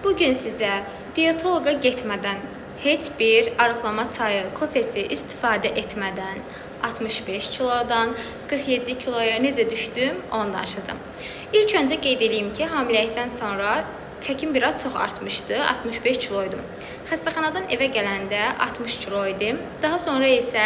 Bugün sizə diyetoloqa getmədən, heç bir arıqlama çayı, kofesi istifadə etmədən 65 kilodan 47 kiloya necə düşdüm, onu danışacağım. İlk öncə qeyd edeyim ki, hamiləlikdən sonra çəkim biraz çox artmışdı, 65 kiloydum. Xəstəxanadan evə gələndə 60 kilo idim. Daha sonra isə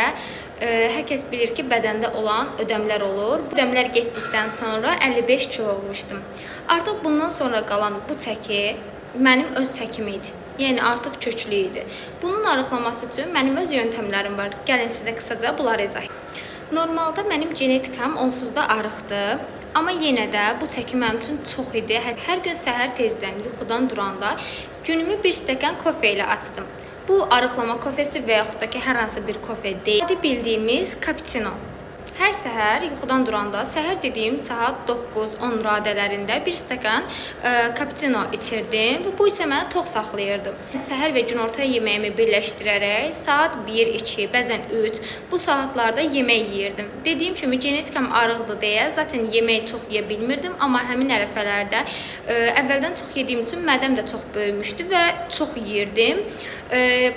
hər kəs bilir ki, bədəndə olan ödəmlər olur. Bu ödəmlər getdikdən sonra 55 kilo olmuşdum. Artıq bundan sonra qalan bu çəki mənim öz çəkim idi. Yəni artıq köklü idi. Bunun arıqlaması üçün mənim öz yöntəmlərim var. Gəlin sizə qısaca bunları izah edeyim. Normalda mənim genetikam onsuz da arıqdır. Amma yenə də bu çəki mənim üçün çox idi. Hər gün səhər tezdən yuxudan duranda günümü bir stəkan kofe ilə açdım. Bu arıqlama kofesi və yaxud da ki, hər hansı bir kofe deyil. Adi bildiyimiz cappuccino. Hər səhər yuxudan duranda, səhər dediyim saat 9-10 radələrində bir stəkan cappuccino içirdim və bu isə məni tox saxlayırdı. Səhər və günorta yeməyimi birləşdirərək saat 1-2, bəzən 3 bu saatlarda yemək yeyirdim. Dediyim kimi genetikam arıqdır deyə zaten yemək çox yeyə bilmirdim, amma həmin ərəfələrdə əvvəldən çox yediyim üçün mədəm də çox böyümüşdü və çox yeyirdim.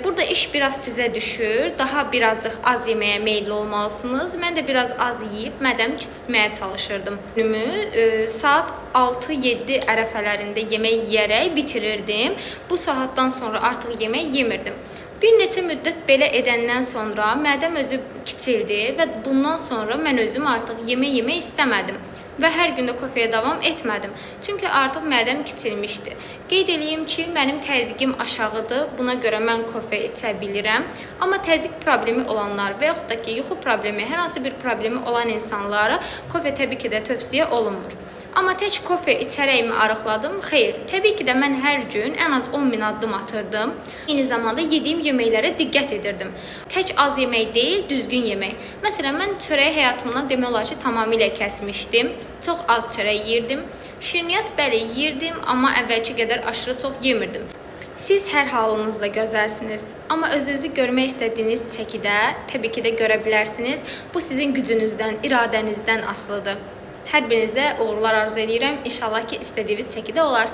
Burada iş biraz sizə düşür. Daha birazcıq az yeməyə meyilli olmalısınız. Mən də biraz az yeyib mədəmi kiçiltməyə çalışırdım. Günümü saat 6-7 ərəfələrində yemək yeyərək bitirirdim. Bu saatdan sonra artıq yemək yemirdim. Bir neçə müddət belə edəndən sonra mədəm özü kiçildi və bundan sonra mən özüm artıq yemək yemək istəmədim. Və hər gün də kofeyə davam etmədim. Çünki artıq mədəm kiçilmişdi. Qeyd edeyim ki, mənim təzyiqim aşağıdır. Buna görə mən kofe içə bilirəm. Amma təzyiq problemi olanlar və yaxud da ki, yuxu problemi, hər hansı bir problemi olan insanlara kofe təbii ki də tövsiyə olunmur. Amma tək kofe içərəkmi arıqladım? Xeyr. Təbii ki də mən hər gün ən az 10.000 addım atırdım. Eyni zamanda yediyim yeməklərə diqqət edirdim. Tək az yemək deyil, düzgün yemək. Məsələn, mən çörəyi həyatımdan demək olar ki, tamamilə kəsmişdim. Çox az çörək yeyirdim. Şirniyyat bəli yeyirdim, amma əvvəlki qədər aşırı çox yemirdim. Siz hər halınızda gözəlsiniz, amma özünüzü görmək istədiyiniz çəkidə təbii ki də görə bilərsiniz. Bu sizin gücünüzdən, iradənizdən asılıdır. Hər birinizə uğurlar arzu edirəm. İnşallah ki, istədiyiniz çəkidə olarsınız.